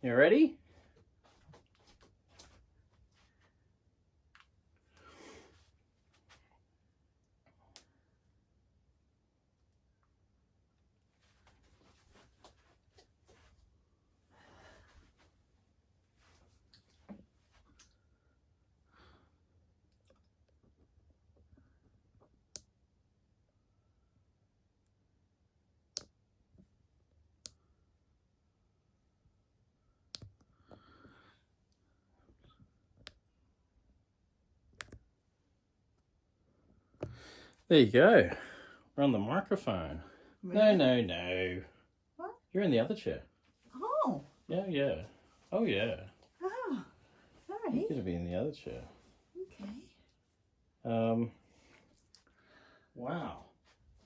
You ready? There you go. We're on the microphone. Really? No. What? You're in the other chair. Oh. Yeah. Oh, yeah. Oh. Sorry. You're going to be in the other chair. Okay. Wow.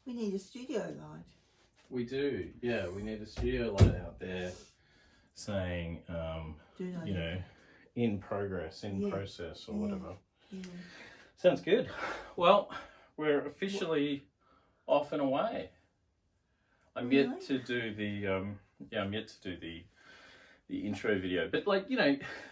We need a studio light. We do. Yeah, we need a studio light out there saying, in progress, in process or whatever. Yeah. Sounds good. Well, we're officially off and away. I'm yet to do the intro video, but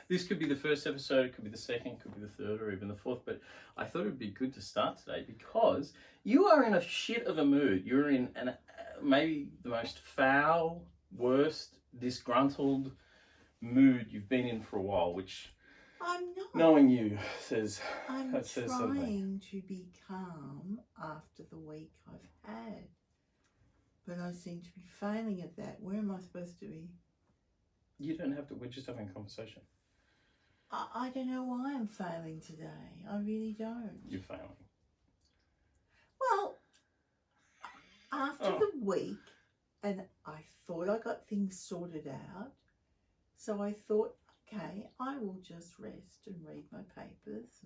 this could be the first episode, it could be the second, could be the third, or even the fourth. But I thought it'd be good to start today because you are in a shit of a mood. You're in maybe the most foul, worst, disgruntled mood you've been in for a while, which I'm not. Knowing you says says something. I'm trying to be calm after the week I've had, but I seem to be failing at that. Where am I supposed to be? You don't have to. We're just having a conversation. I don't know why I'm failing today. I really don't. You're failing. Well, after the week, and I thought I got things sorted out, so I thought, okay, I will just rest and read my papers.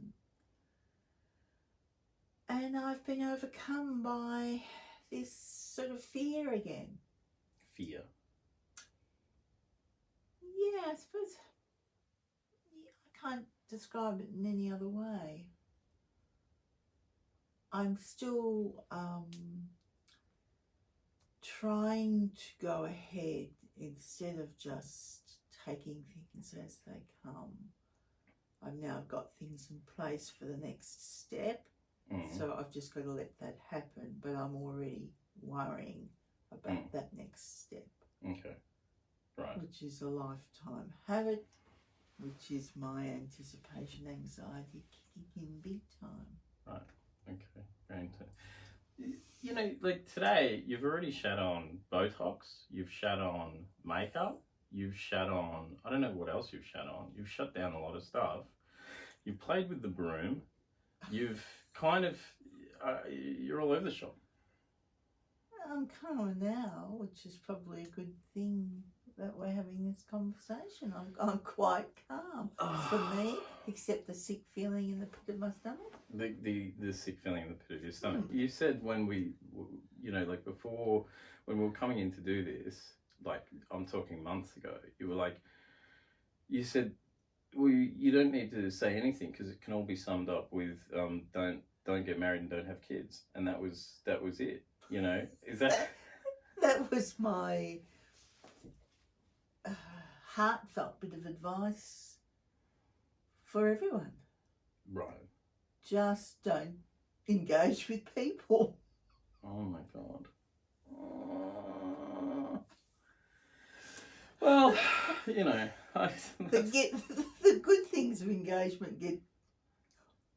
And I've been overcome by this sort of fear again. Fear? Yeah, I suppose I can't describe it in any other way. I'm still trying to go ahead instead of just taking things as they come. I've now got things in place for the next step, so I've just got to let that happen, but I'm already worrying about that next step. Okay, right. Which is a lifetime habit, which is my anticipation anxiety kicking in big time. Right, okay, very intense. Like today, you've already shat on Botox, you've shat on makeup, you've shat on, I don't know what else you've shat on. You've shut down a lot of stuff. You've played with the broom. You've kind of, you're all over the shop. I'm calmer now, which is probably a good thing that we're having this conversation. I'm quite calm for me, except the sick feeling in the pit of my stomach. The sick feeling in the pit of your stomach. You said when we, before, when we were coming in to do this, I'm talking months ago, you said, well, you don't need to say anything because it can all be summed up with don't get married and don't have kids, and that was it. Is that that was my heartfelt bit of advice for everyone. Right. Just don't engage with people. Oh my God. Well, the good things of engagement get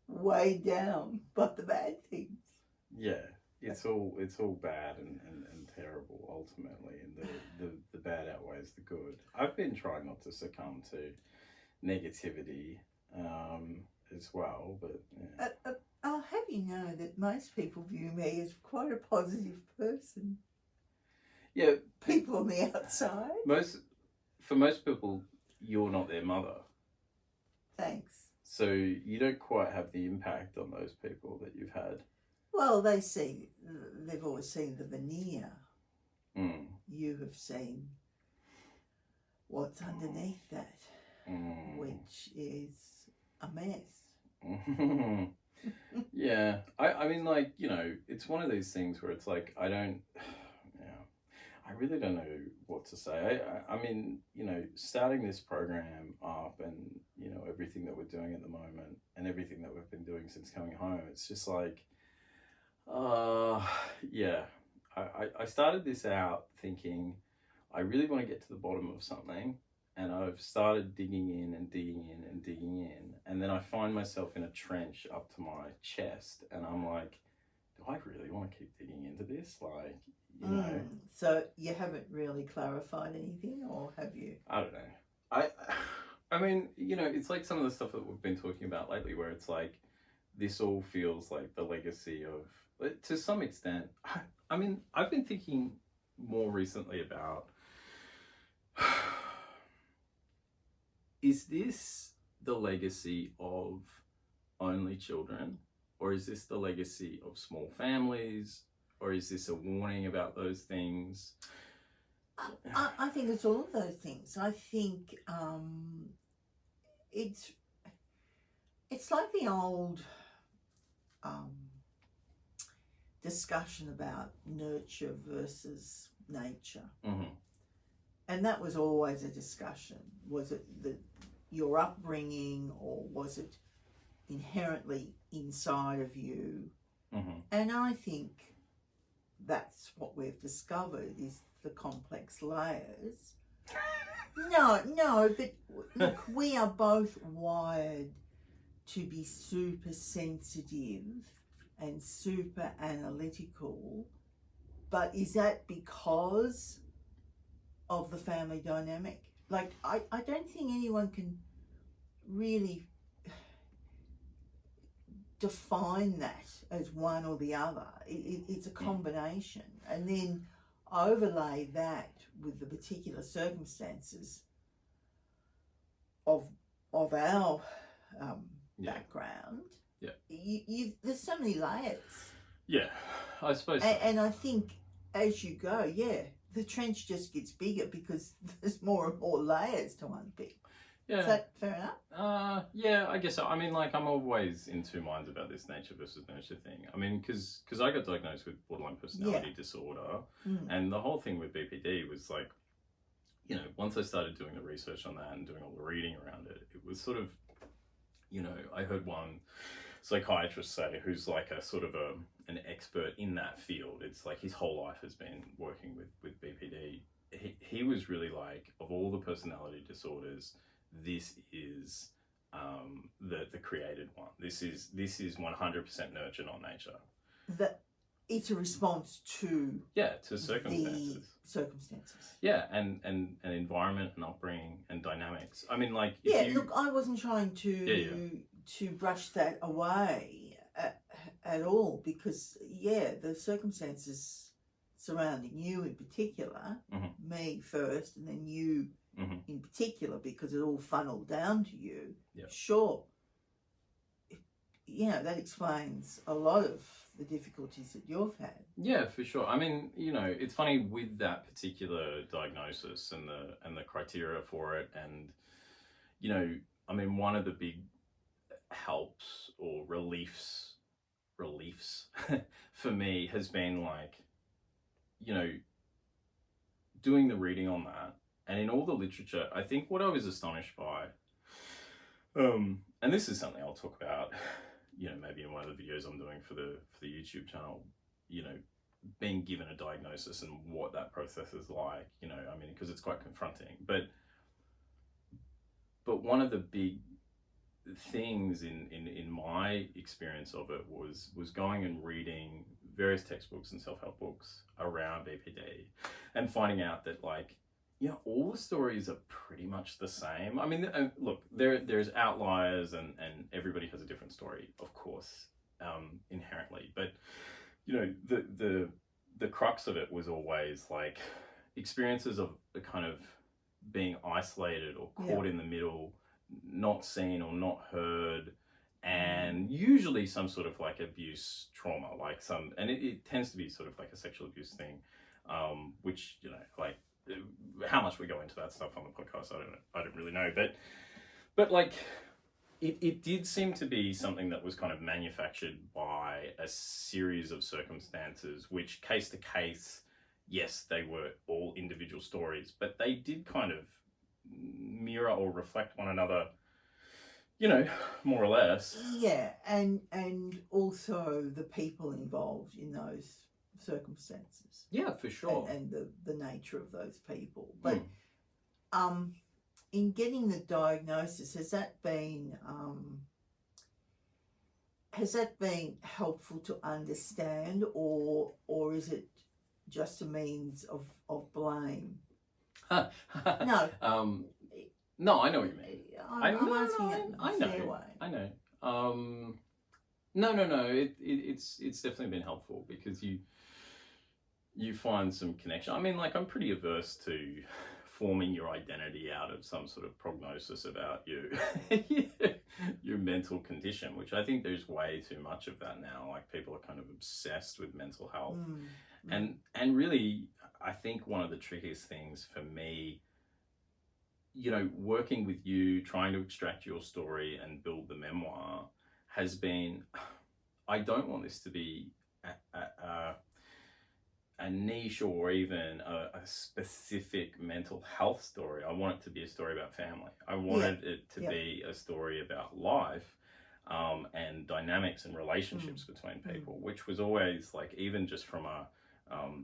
weighed down by the bad things. Yeah, it's all bad and terrible ultimately, and the bad outweighs the good. I've been trying not to succumb to negativity as well, but yeah. I'll have you know that most people view me as quite a positive person. Yeah, people on the outside. For most people, you're not their mother. Thanks. So you don't quite have the impact on those people that you've had. Well, they've always seen the veneer. You have seen what's underneath that, which is a mess. Yeah. I mean, it's one of those things where it's like, I I really don't know what to say. I mean, you know, starting this program up and, you know, everything that we're doing at the moment and everything that we've been doing since coming home, it's just like, yeah. I started this out thinking I really want to get to the bottom of something, and I've started digging in and digging in and digging in, and then I find myself in a trench up to my chest, and I'm like, do I really want to keep digging into this? Like, you know. So you haven't really clarified anything, or have you? I don't know. I mean, you know, it's like some of the stuff that we've been talking about lately, where it's like, this all feels like the legacy of, to some extent. I mean, I've been thinking more recently about, is this the legacy of only children, or is this the legacy of small families, or is this a warning about those things? I think it's all of those things. I think it's like the old discussion about nurture versus nature. Mm-hmm. And that was always a discussion. Was it your upbringing, or was it inherently inside of you? Mm-hmm. And I think that's what we've discovered, is the complex layers. No, but look, we are both wired to be super sensitive and super analytical, but is that because of the family dynamic? Like, I don't think anyone can really define that as one or the other. It's a combination, and then overlay that with the particular circumstances of our background. Yeah. There's so many layers. Yeah, I suppose. And I think as you go, the trench just gets bigger because there's more and more layers to unpick. Yeah. Is that fair enough? Yeah, I guess so. I mean, like, I'm always in two minds about this nature versus nurture thing. I mean, because I got diagnosed with borderline personality disorder, and the whole thing with BPD was like, you know, once I started doing the research on that and doing all the reading around it, it was sort of, you know, I heard one psychiatrist say, who's like a sort of an expert in that field. It's like his whole life has been working with BPD. He was really like, of all the personality disorders, this is the created one. This is 100% nurture, not nature. That it's a response to circumstances. The circumstances. Yeah, and environment and upbringing and dynamics. I mean, like, look, I wasn't trying to brush that away at all, because the circumstances surrounding you in particular, me first, and then you in particular, because it all funneled down to you. Sure, you know, that explains a lot of the difficulties that you've had. Yeah, for sure. I mean, you know, it's funny with that particular diagnosis and the criteria for it, and, you know, I mean, one of the big helps or reliefs for me has been, like, you know, doing the reading on that, and in all the literature, I think what I was astonished by, and this is something I'll talk about, you know, maybe in one of the videos I'm doing for the YouTube channel, you know, being given a diagnosis and what that process is like, you know, I mean, because it's quite confronting, but one of the big things in my experience of it was going and reading various textbooks and self-help books around BPD and finding out that, like, you know, all the stories are pretty much the same. I mean, look, there's outliers and everybody has a different story, of course, inherently, but, you know, the crux of it was always, like, experiences of the kind of being isolated or caught in the middle, not seen or not heard, and usually some sort of, like, abuse trauma, like and it tends to be sort of like a sexual abuse thing, which, you know, like, how much we go into that stuff on the podcast, I don't really know, but like, it did seem to be something that was kind of manufactured by a series of circumstances, which case to case, yes, they were all individual stories, but they did kind of mirror or reflect one another, you know, more or less. Yeah, and also the people involved in those circumstances. Yeah, for sure. And the nature of those people. But in getting the diagnosis, has that been helpful to understand, or is it just a means of blame? No. No, I know what you mean. I'm asking it in a fair way. I know. No. It's definitely been helpful because you find some connection. I mean, like, I'm pretty averse to forming your identity out of some sort of prognosis about your mental condition, which I think there's way too much of that now. Like, people are kind of obsessed with mental health. And really, I think one of the trickiest things for me, you know, working with you, trying to extract your story and build the memoir, has been, I don't want this to be a niche or even a specific mental health story. I want it to be a story about family. I wanted it to be a story about life and dynamics and relationships between people, which was always, like, even just from a,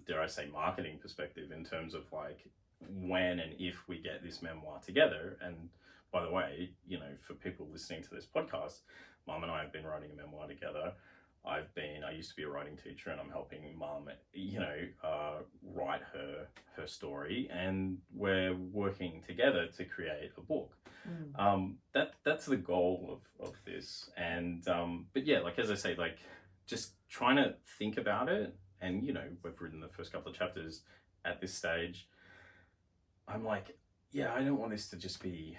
dare I say, marketing perspective, in terms of, like, when and if we get this memoir together. And by the way, you know, for people listening to this podcast, Mum and I have been writing a memoir together. I used to be a writing teacher, and I'm helping Mum, you know, write her story, and we're working together to create a book. That's the goal of this. And but yeah, like, as I say, like, just trying to think about it, and, you know, we've written the first couple of chapters. At this stage, I'm like, yeah, I don't want this to just be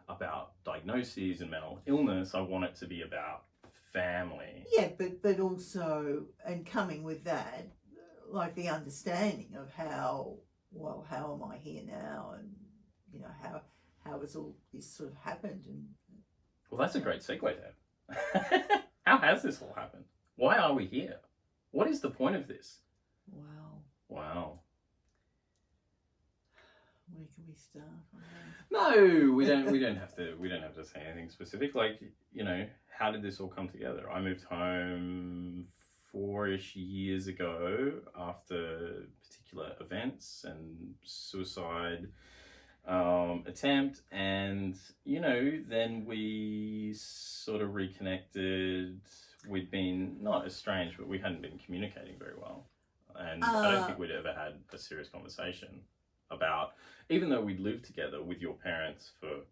about diagnoses and mental illness. I want it to be about family. Yeah, but also, and coming with that, like, the understanding of how am I here now, and, you know, how has all this sort of happened. And well, that's a great segue there. How has this all happened? Why are we here? What is the point of this? Wow. Where can we start on that? No, we don't have to say anything specific. Like, you know, how did this all come together? I moved home 4-ish years ago after particular events and suicide attempt, and, you know, then we sort of reconnected. We'd been not estranged, but we hadn't been communicating very well, and I don't think we'd ever had a serious conversation about, even though we'd lived together with your parents for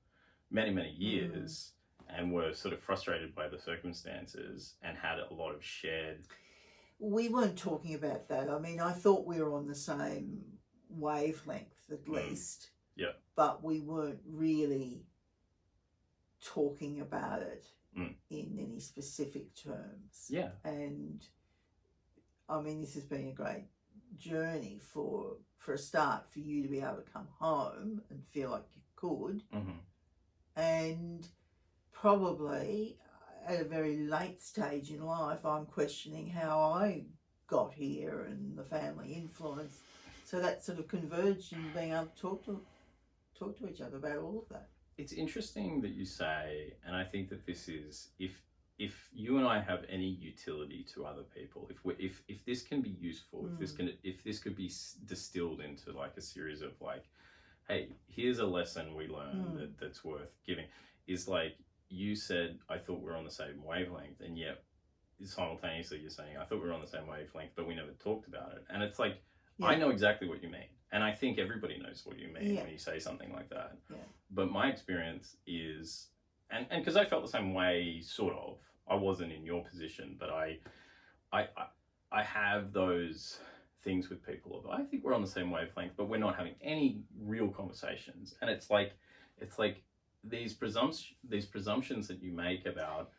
many years and were sort of frustrated by the circumstances and had a lot of shared. We weren't talking about that. I mean, I thought we were on the same wavelength at least. Yeah. But we weren't really talking about it in any specific terms. Yeah. And I mean, this has been a great journey for a start, for you to be able to come home and feel like you could. And probably at a very late stage in life, I'm questioning how I got here and the family influence. So that sort of converged in being able to talk to each other about all of that. It's interesting that you say, and I think that this is, if you and I have any utility to other people, if this can be useful, if this could be distilled into, like, a series of, like, hey, here's a lesson we learned that's worth giving, is, like, you said, I thought we were on the same wavelength, and yet simultaneously you're saying, I thought we were on the same wavelength, but we never talked about it. And it's like, I know exactly what you mean. And I think everybody knows what you mean when you say something like that. Yeah. But my experience is, and because I felt the same way, sort of, I wasn't in your position, but I have those things with people of, I think we're on the same wavelength, but we're not having any real conversations. And it's like these presumptions that you make about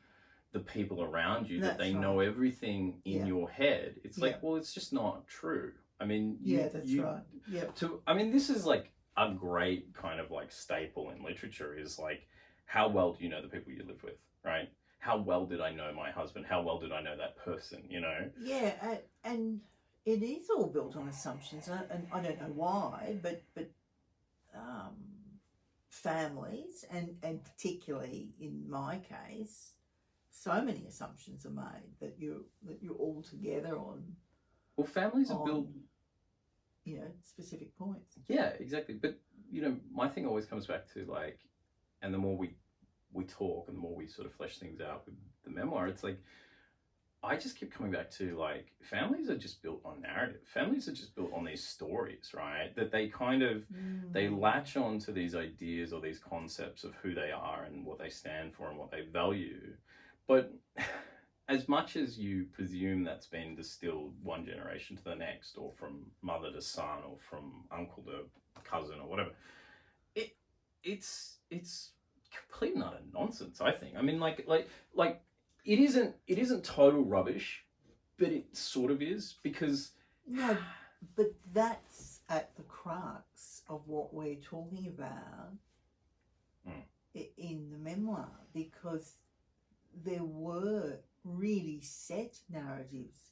the people around you, that they know everything in your head. It's like, well, it's just not true. I mean, right. Yeah. I mean, this is, like, a great kind of, like, staple in literature, is, like, how well do you know the people you live with, right? How well did I know my husband? How well did I know that person, you know? Yeah, and it is all built on assumptions, and I don't know why, but families, and particularly in my case, so many assumptions are made that you're all together on. Well, families are built, specific points. Yeah, exactly. But my thing always comes back to like, and the more we talk and the more we sort of flesh things out with the memoir, it's like I just keep coming back to like families are just built on narrative. Families are just built on these stories, right? That they kind of they latch on to these ideas or these concepts of who they are and what they stand for and what they value. But as much as you presume that's been distilled one generation to the next, or from mother to son, or from uncle to cousin, or whatever, it's complete and utter nonsense. I think. I mean, like it isn't total rubbish, but it sort of is, because no, but that's at the crux of what we're talking about in the memoir, because there were really set narratives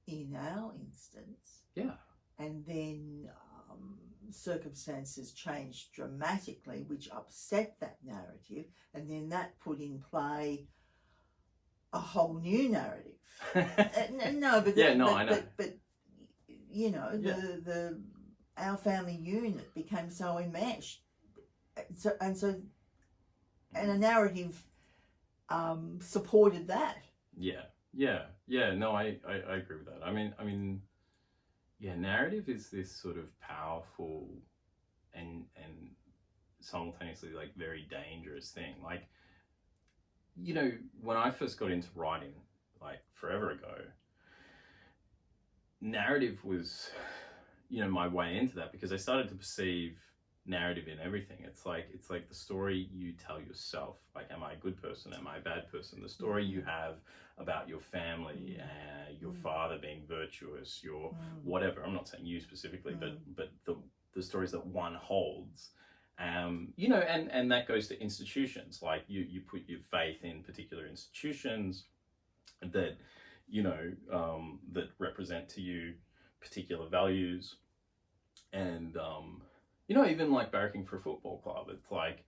in our instance. Yeah. And then circumstances changed dramatically, which upset that narrative, and then that put in play a whole new narrative. No, but yeah, no, I know. But the our family unit became so enmeshed, and a narrative supported that. Yeah. No, I agree with that. I mean, yeah, narrative is this sort of powerful and simultaneously like very dangerous thing. Like, when I first got into writing, like forever ago, narrative was, my way into that, because I started to perceive narrative in everything. It's like the story you tell yourself. Like, am I a good person? Am I a bad person? The story you have about your family, your father being virtuous, your whatever. I'm not saying you specifically, but the stories that one holds. And that goes to institutions. Like you put your faith in particular institutions that that represent to you particular values, and even like barracking for a football club. It's like,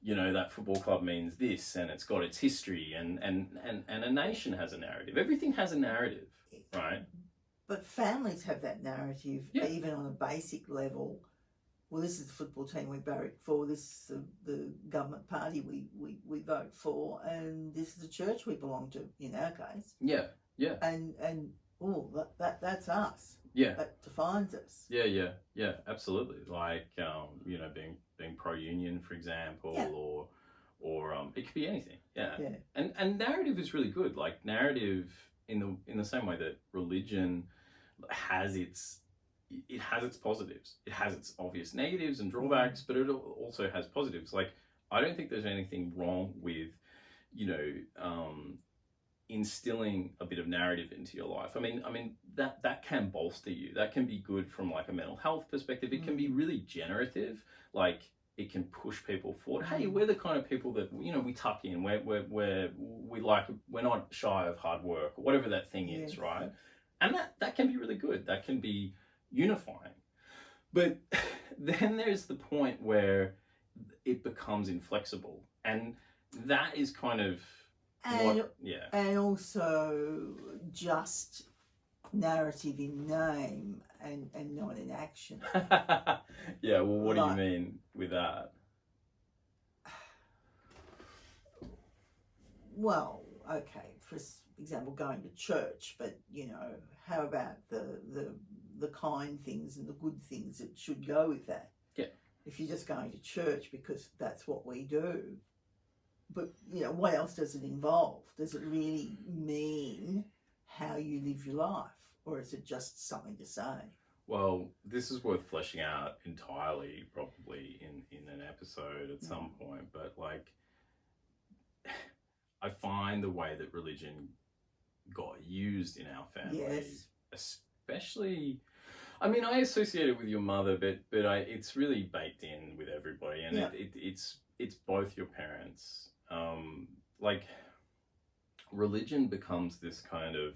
that football club means this, and it's got its history, and a nation has a narrative. Everything has a narrative, right? But families have that narrative, even on a basic level. Well, this is the football team we barrack for, this is the government party we vote for, and this is the church we belong to, in our case. Yeah. And that's us. Yeah. That defines us. Yeah, absolutely. Like, being pro-union, for example, or it could be anything. Yeah. And narrative is really good. Like, narrative in the same way that religion has its positives. It has its obvious negatives and drawbacks, but it also has positives. Like, I don't think there's anything wrong with, instilling a bit of narrative into your life. I mean that can bolster you. That can be good from like a mental health perspective. It can be really generative. Like, it can push people forward. Hey, we're the kind of people that we tuck in. We're not shy of hard work, or whatever that thing is, right? And that can be really good. That can be unifying. But then there's the point where it becomes inflexible, and that is kind of and also just narrative in name and not in action. Yeah, well, what do you mean with that? Well, okay, for example, going to church, but how about the kind things and the good things that should go with that? Yeah. If you're just going to church because that's what we do, but what else does it involve? Does it really mean how you live your life, or is it just something to say? Well, this is worth fleshing out entirely, probably in an episode at some point. But like, I find the way that religion got used in our family, especially, I mean, I associate it with your mother, but it's really baked in with everybody, and it's both your parents. Like, religion becomes this kind of,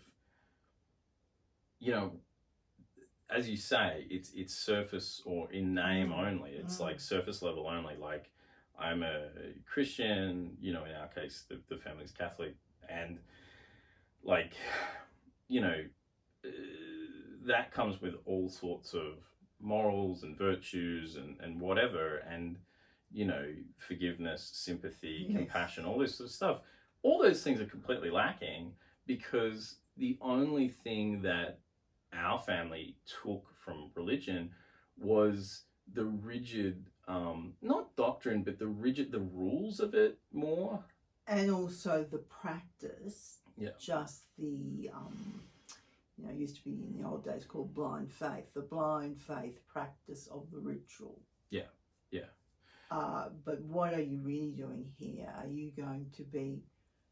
as you say, it's surface or in name only. It's like surface level only. Like, I'm a Christian, you know, in our case, the family's Catholic, and like, you know, that comes with all sorts of morals and virtues and whatever, and, you know, forgiveness, sympathy, compassion, all this sort of stuff. All those things are completely lacking, because the only thing that our family took from religion was the rigid, not doctrine, but the rules of it more. And also the practice, Yeah. just the, you know, it used to be in the old days called blind faith, the blind faith practice of the ritual. Yeah, yeah. But what are you really doing here? Are you going to be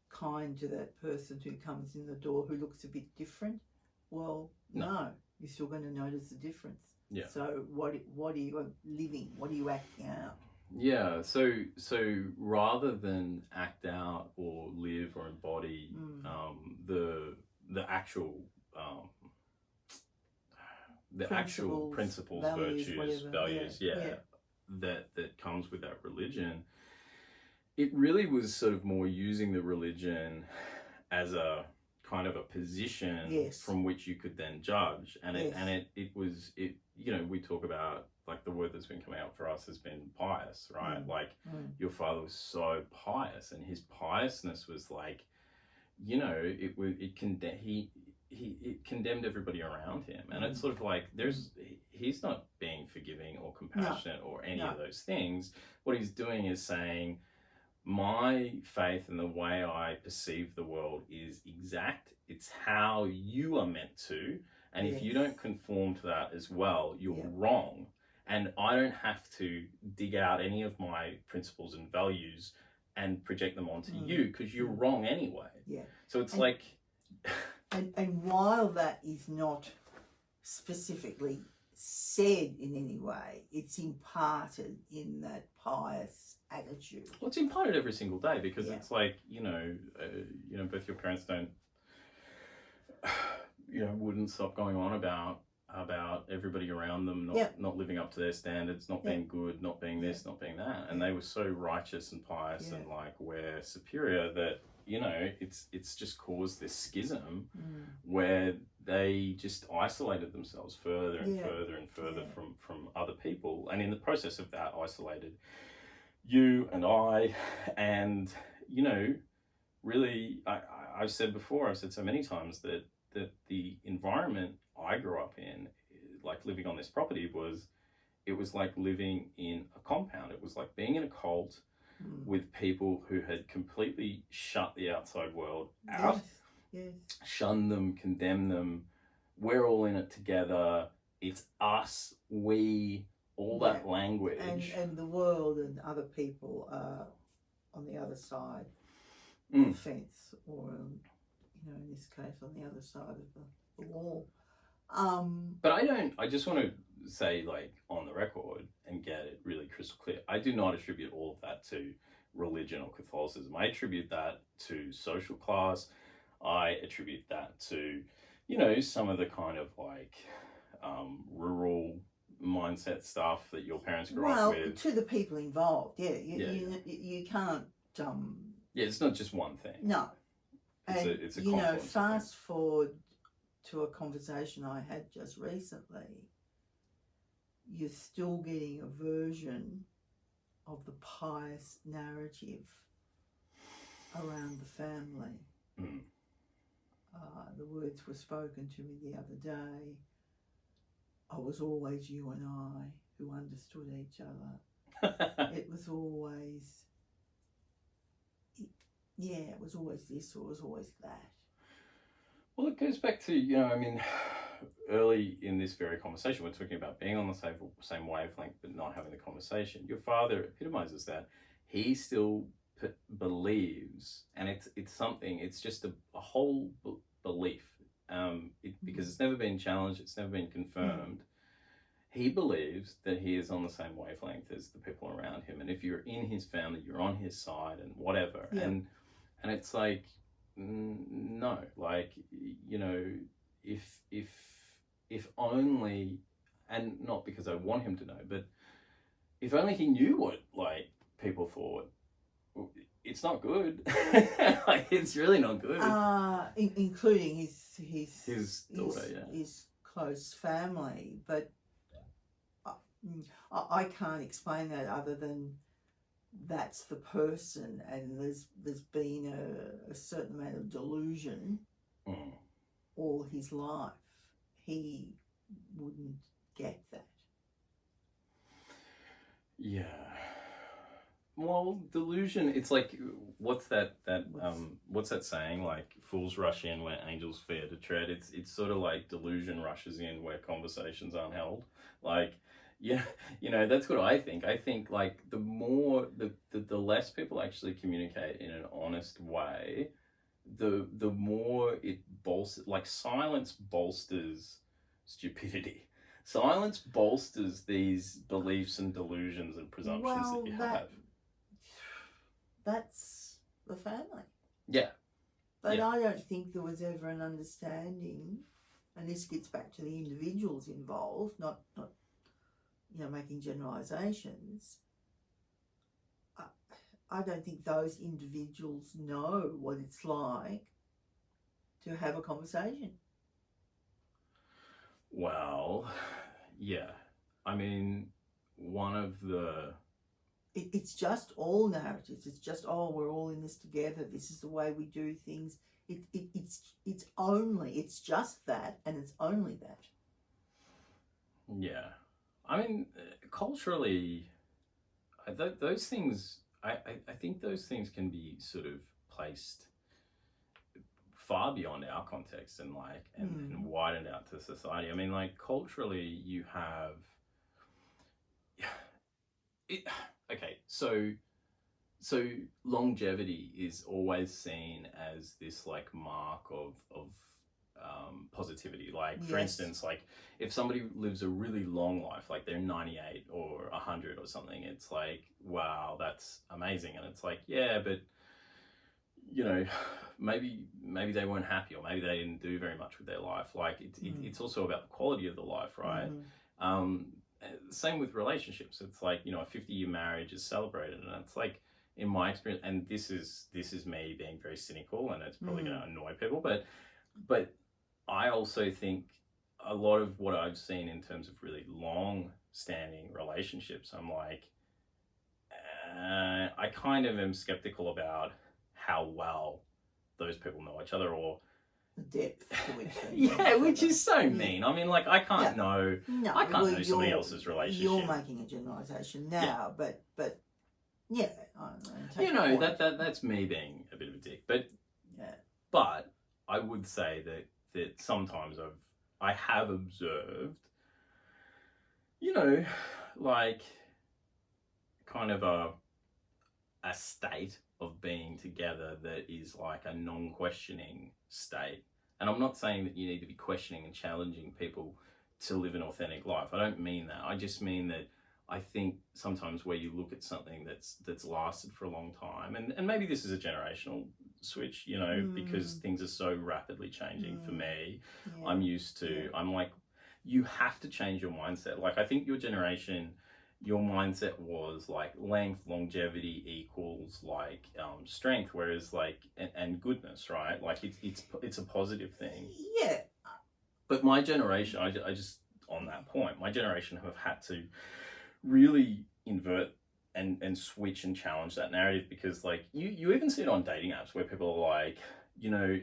kind to that person who comes in the door who looks a bit different? Well, no. You're still going to notice the difference. Yeah. So what are you living? What are you acting out? Yeah. So rather than act out or live or embody the actual principles, values, virtues, whatever. values, that comes with that religion, it really was sort of more using the religion as a kind of a position from which you could then judge, and it was you know, we talk about, like, the word that's been coming out for us has been pious, right? Like, your father was so pious, and his piousness was like, you know, it condemned everybody around him, and it's sort of like, he's not being forgiving or compassionate or any of those things. What he's doing is saying, my faith and the way I perceive the world is exact. It's how you are meant to. And if you don't conform to that as well, you're wrong. And I don't have to dig out any of my principles and values and project them onto you, because you're wrong anyway. Yeah. So it's like... and while that is not specifically said in any way, it's imparted in that pious attitude. Well, it's imparted every single day, because it's like, you know, both your parents don't, you know, wouldn't stop going on about everybody around them not living up to their standards, not being good, not being this, not being that, and they were so righteous and pious and like, we're superior, that, you know, it's just caused this schism where they just isolated themselves further and further and further from other people, and in the process of that isolated you and I. And, you know, really, I've said before, I've said so many times that the environment I grew up in, like living on this property, it was like living in a compound. It was like being in a cult with people who had completely shut the outside world out, shunned them, condemned them. We're all in it together. It's us, we, all that language. And the world and other people are on the other side of the fence, or, you know, in this case, on the other side of the wall. But I just want to say, like, on the record and get it really crystal clear, I do not attribute all of that to religion or Catholicism. I attribute that to social class. I attribute that to, you know, some of the kind of like rural mindset stuff that your parents grew up with. Well, to the people involved, you can't... it's not just one thing. No. It's a you know, fast forward to a conversation I had just recently, you're still getting a version of the pious narrative around the family. The words were spoken to me the other day. I was always you and I who understood each other. It was always, it was always this, or it was always that. Well, it goes back to, you know, I mean, early in this very conversation, we're talking about being on the same wavelength but not having the conversation. Your father epitomizes that. He still believes, and it's something, it's just a whole belief, because it's never been challenged, it's never been confirmed. He believes that he is on the same wavelength as the people around him, and if you're in his family, you're on his side and whatever. And it's like, no, like, you know, if if only, and not because I want him to know, but if only he knew what like people thought. It's not good. Like, it's really not good. Including his daughter, his close family. But I can't explain that other than that's the person, and there's been a certain amount of delusion all his life. He wouldn't get that. Yeah. Well, delusion, it's like, what's that saying, like, fools rush in where angels fear to tread. It's sort of like delusion rushes in where conversations aren't held. Like, yeah, you know, that's what I think. I think, like, the more, the less people actually communicate in an honest way, the more it bolsters, like, silence bolsters stupidity. Silence bolsters these beliefs and delusions and presumptions that you have. That's the family. Yeah. But I don't think there was ever an understanding, and this gets back to the individuals involved, not making generalisations. I don't think those individuals know what it's like to have a conversation. Well, yeah. I mean, one of the... It's just all narratives. It's just, we're all in this together. This is the way we do things. It's just that, and it's only that. Yeah. I mean, culturally, those things, I think those things can be sort of placed far beyond our context and and widened out to society. I mean, like, culturally, you have... Okay, so longevity is always seen as this like mark of positivity. Like, for instance, like if somebody lives a really long life, like they're 98 or 100 or something, it's like, wow, that's amazing. And it's like, yeah, but you know, maybe they weren't happy, or maybe they didn't do very much with their life. Like, it's also about the quality of the life, right? Same with relationships. It's like, you know, a 50-year marriage is celebrated, and it's like, in my experience, and this is me being very cynical, and it's probably going to annoy people, but I also think a lot of what I've seen in terms of really long-standing relationships, I'm like, I kind of am skeptical about how well those people know each other, or the depth to which which is so mean. I mean, like, I can't know. No, I can't know somebody else's relationship. You're making a generalisation now, but yeah, you know, that's me being a bit of a dick. But but I would say that sometimes I have observed, you know, like, kind of a state of being together that is like a non-questioning state. And I'm not saying that you need to be questioning and challenging people to live an authentic life. I don't mean that. I just mean that I think sometimes where you look at something that's lasted for a long time, and maybe this is a generational switch, you know, because things are so rapidly changing for me. I'm used to, I'm like, you have to change your mindset. Like, I think your generation, your mindset was like length, longevity equals like strength, whereas like and goodness, right? Like it's a positive thing. Yeah. But my generation, I just, on that point, my generation have had to really invert and switch and challenge that narrative, because like you even see it on dating apps where people are like, you know,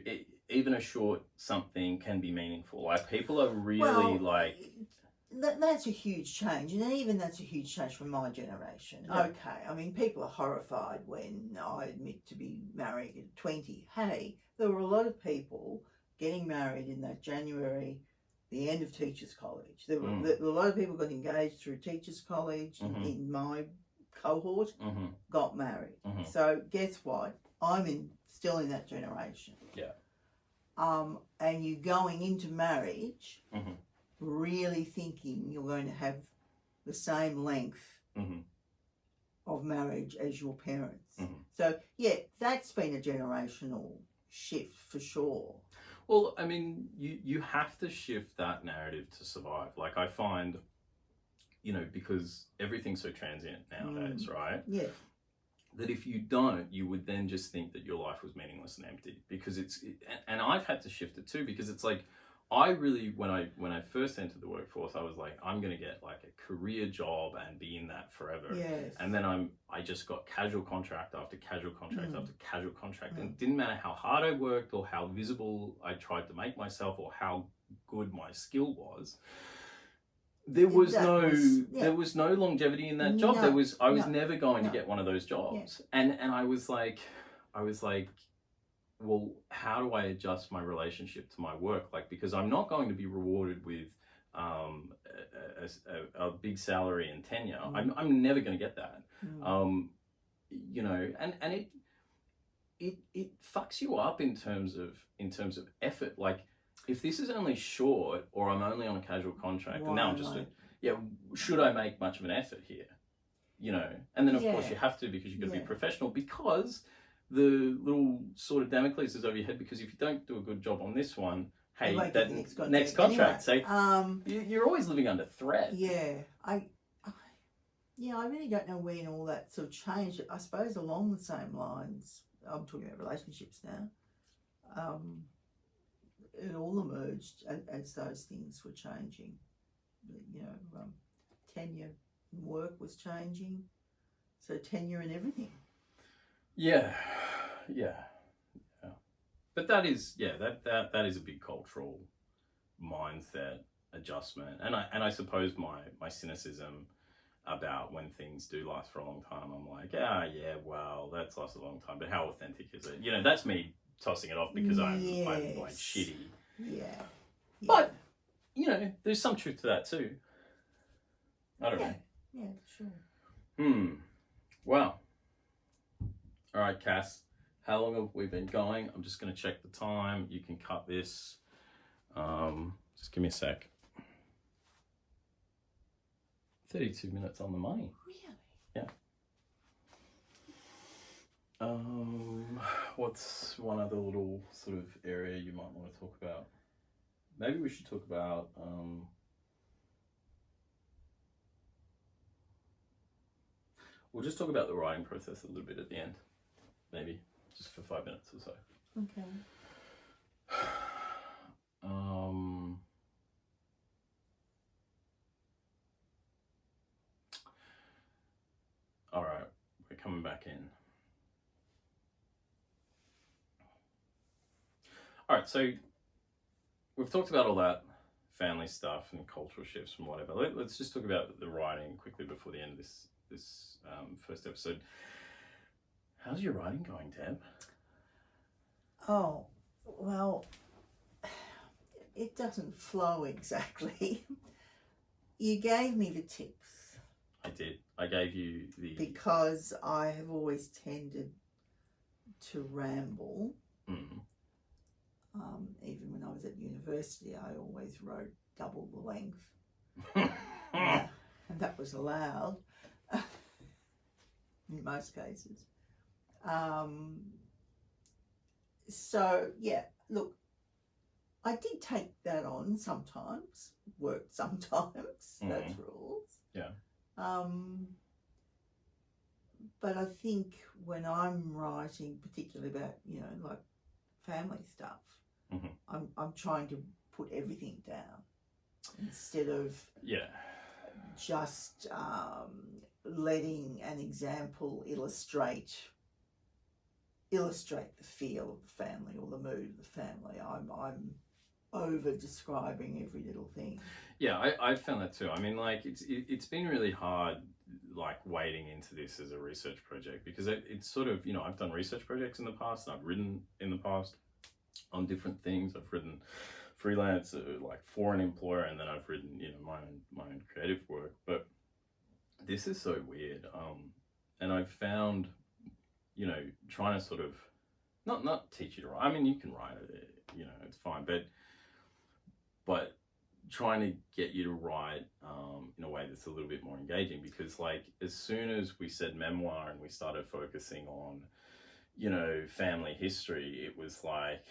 even a short something can be meaningful. Like, people are really like... That's a huge change, and even that's a huge change from my generation. Yeah. Okay, I mean, people are horrified when I admit to be married at 20. Hey, there were a lot of people getting married in that January, the end of Teachers College. There were a lot of people got engaged through Teachers College in my cohort, got married. So guess what? I'm still in that generation. Yeah. And you're going into marriage really thinking you're going to have the same length of marriage as your parents. So, yeah, that's been a generational shift for sure. Well, I mean, you have to shift that narrative to survive. Like I find, you know, because everything's so transient nowadays, right? Yeah. That if you don't, you would then just think that your life was meaningless and empty, because and I've had to shift it too, because it's like, I really, when I first entered the workforce, I was like, I'm going to get like a career job and be in that forever. Yes. And then I just got casual contract after casual contract after casual contract. And it didn't matter how hard I worked or how visible I tried to make myself or how good my skill was. There was no longevity in that job. No, I was never going to get one of those jobs. Yeah. And I was like, well, how do I adjust my relationship to my work? Like, because I'm not going to be rewarded with a big salary and tenure. I'm never going to get that. You know, and it fucks you up in terms of effort. Like, if this is only short, or I'm only on a casual contract, and now I'm just should I make much of an effort here? You know, and then of course you have to, because you've got to be professional, because the little sort of Damocles is over your head, because if you don't do a good job on this one, hey, that next contract, anyway, you're always living under threat. Yeah, I really don't know when all that sort of changed. I suppose along the same lines, I'm talking about relationships now. It all emerged as those things were changing. You know, tenure in work was changing, so tenure in everything. Yeah. But that is that is a big cultural mindset adjustment, and I suppose my cynicism about when things do last for a long time, I'm like, well, that's lasted a long time, but how authentic is it? You know, that's me tossing it off because I'm like shitty. Yeah. But you know, there's some truth to that too. I don't know. Yeah, sure. Wow. All right, Cass. How long have we been going? I'm just going to check the time. You can cut this. Just give me a sec. 32 minutes on the money. Really? Yeah. What's one other little sort of area you might want to talk about? Maybe we should talk about we'll just talk about the writing process a little bit at the end. Maybe just for 5 minutes or so. Okay. All right, we're coming back in. All right, so we've talked about all that family stuff and cultural shifts and whatever. Let's just talk about the writing quickly before the end of this first episode. How's your writing going, Deb? Oh, well, it doesn't flow exactly. You gave me the tips. I did. I gave you the... Because I have always tended to ramble. Even when I was at university, I always wrote double the length. And that was allowed in most cases. So, yeah, look, I did take that on sometimes, worked sometimes, those rules. Yeah. But I think when I'm writing, particularly about, you know, like family stuff, I'm trying to put everything down instead of just letting an example illustrate the feel of the family or the mood of the family. I'm over describing every little thing. Yeah, I found that too. I mean, like it's been really hard, like wading into this as a research project, because it's sort of, you know, I've done research projects in the past and I've written in the past on different things. I've written freelance, like for an employer, and then I've written, you know, my own creative work. But this is so weird. And I've found, you know, trying to sort of not teach you to write. I mean, you can write it, you know, it's fine, but trying to get you to write in a way that's a little bit more engaging, because like as soon as we said memoir and we started focusing on, you know, family history, it was like,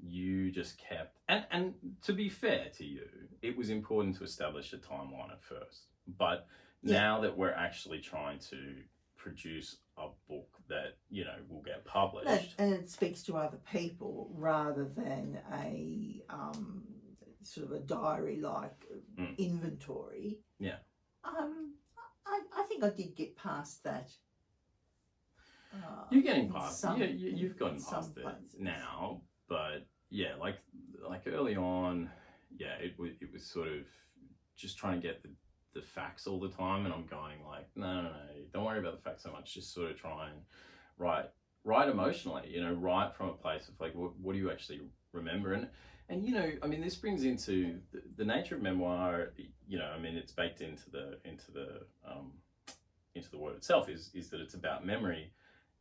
you just kept, and to be fair to you, it was important to establish a timeline at first. But now that we're actually trying to produce a book that, you know, will get published. And it speaks to other people rather than a sort of a diary-like inventory. Yeah. I think I did get past that. You're getting past it. You've gotten past it now. But yeah, like early on, it was sort of just trying to get the facts all the time, and I'm going like, no, don't worry about the facts so much. Just sort of try and write emotionally, you know, write from a place of like, what do you actually remember? And you know, I mean, this brings into the nature of memoir. You know, I mean, it's baked into the word itself is that it's about memory.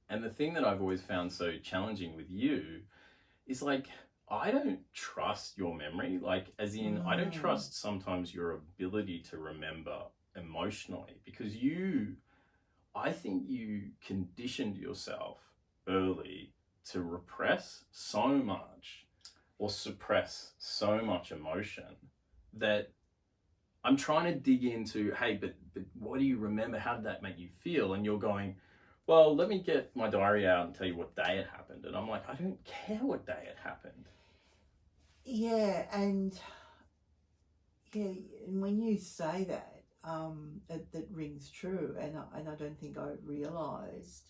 And the thing that I've always found so challenging with you is like, I don't trust your memory. Like, as in, I don't trust sometimes your ability to remember emotionally, because I think you conditioned yourself early to repress so much or suppress so much emotion that I'm trying to dig into, hey, but what do you remember? How did that make you feel? And you're going, well, let me get my diary out and tell you what day it happened. And I'm like, I don't care what day it happened. Yeah, and when you say that, that rings true, and I don't think I realised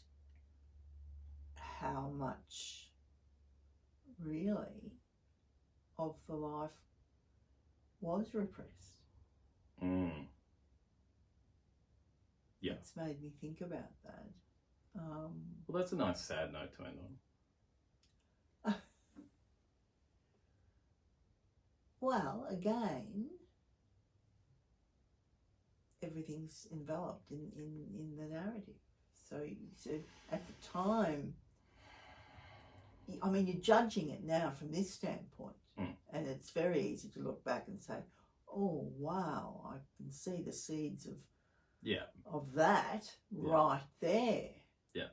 how much really of the life was repressed. Yeah, it's made me think about that. Well, that's a nice sad note to end on. Well, again, everything's enveloped in the narrative. So at the time, I mean, you're judging it now from this standpoint, and it's very easy to look back and say, oh, wow, I can see the seeds of that right there. Yeah.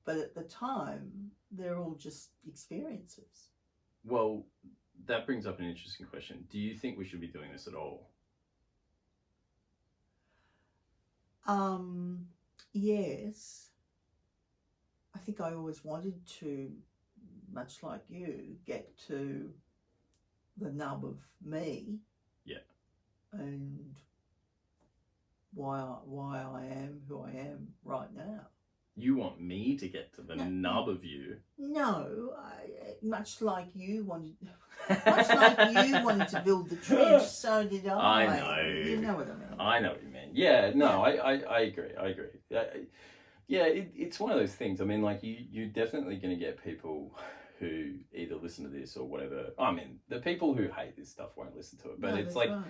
But at the time, they're all just experiences. Well, that brings up an interesting question. Do you think we should be doing this at all? Yes. I think I always wanted to, much like you, get to the nub of me. Yeah. And why I am who I am right now. You want me to get to the nub of you? No, much like you wanted to build the trench, so did I. I know. You know what I mean. I know what you mean. Yeah, no, yeah. I agree. Yeah, it's one of those things. I mean, like, you're definitely going to get people who either listen to this or whatever. I mean, the people who hate this stuff won't listen to it. But it's like... Right.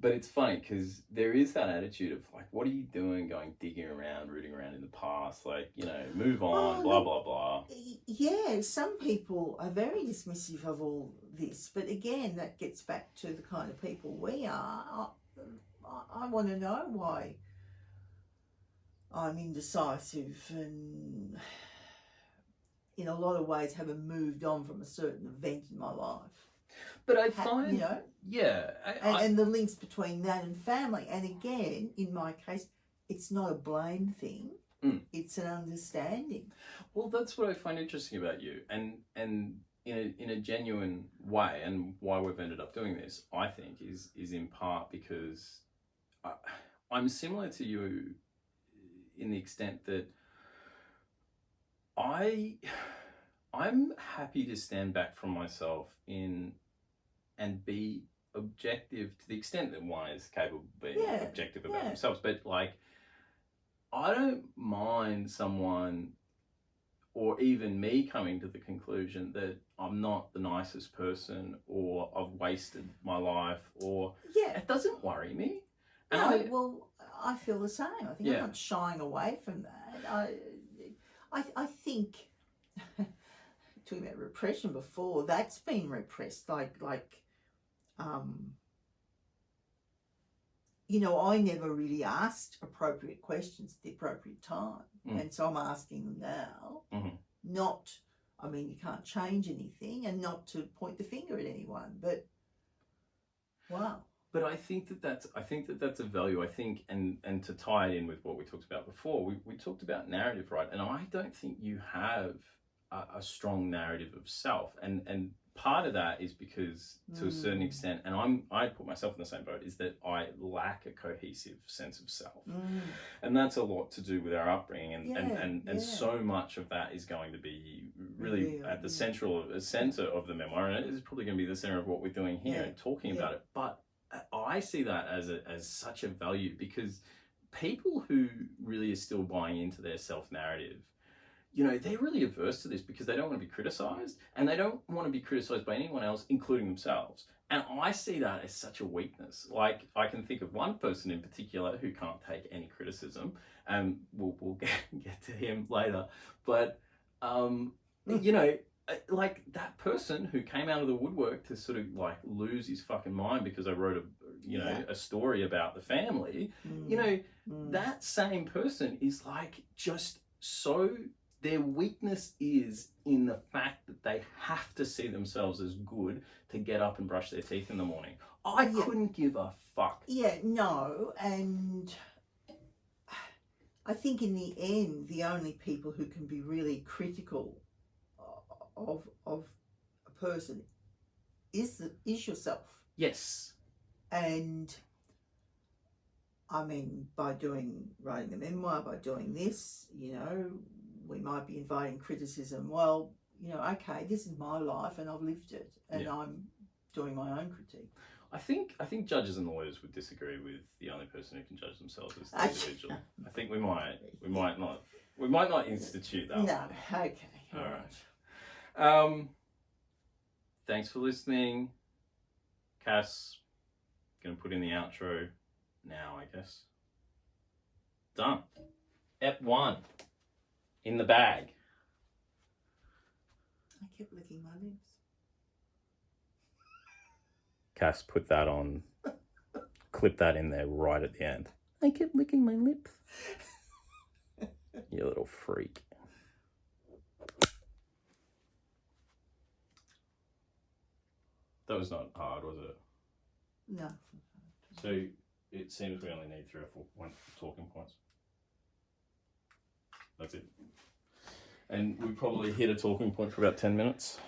But it's funny because there is that attitude of like, what are you doing going digging around, rooting around in the past? Like, you know, move on, blah, blah, blah. Yeah, some people are very dismissive of all this. But again, that gets back to the kind of people we are. I want to know why I'm indecisive and in a lot of ways haven't moved on from a certain event in my life. But I find, you know, yeah. And the links between that and family. And again, in my case, it's not a blame thing. It's an understanding. Well, that's what I find interesting about you. And in a genuine way, and why we've ended up doing this, I think, is in part because I'm similar to you in the extent that I'm happy to stand back from myself and be objective to the extent that one is capable of being objective about themselves. But like, I don't mind someone or even me coming to the conclusion that I'm not the nicest person or I've wasted my life or it doesn't worry me. And I feel the same. I think I'm not shying away from that. I think talking about repression before, that's been repressed. You know, I never really asked appropriate questions at the appropriate time. And so I'm asking them now. I mean, you can't change anything, and not to point the finger at anyone, but wow. But I think that's a value. I think, and to tie it in with what we talked about before, we talked about narrative, right? And I don't think you have a strong narrative of self, and part of that is because, to a certain extent, and I put myself in the same boat, is that I lack a cohesive sense of self, and that's a lot to do with our upbringing, and so much of that is going to be really at the center of the memoir, and it is probably going to be the center of what we're doing here and talking about it. But I see that as such a value, because people who really are still buying into their self-narrative, you know, they're really averse to this because they don't want to be criticized, and they don't want to be criticized by anyone else, including themselves. And I see that as such a weakness. Like, I can think of one person in particular who can't take any criticism, and we'll get to him later. But, you know, like that person who came out of the woodwork to sort of like lose his fucking mind because I wrote a story about the family, you know, that same person is like just so, their weakness is in the fact that they have to see themselves as good to get up and brush their teeth in the morning. I couldn't give a fuck. Yeah, no, and I think in the end, the only people who can be really critical of a person is yourself. Yes. And I mean, by writing the memoir, by doing this, you know, we might be inviting criticism. Well, you know, okay, this is my life and I've lived it, and I'm doing my own critique. I think judges and lawyers would disagree with the only person who can judge themselves as the individual. I think we might not institute that. No, okay. All right. Thanks for listening. Cass, gonna put in the outro now, I guess. Done. Ep 1. In the bag. I kept licking my lips. Cass, put that on. Clip that in there right at the end. I kept licking my lips. You little freak. That was not hard, was it? No. So it seems we only need 3 or 4 talking points. That's it. And we probably hit a talking point for about 10 minutes.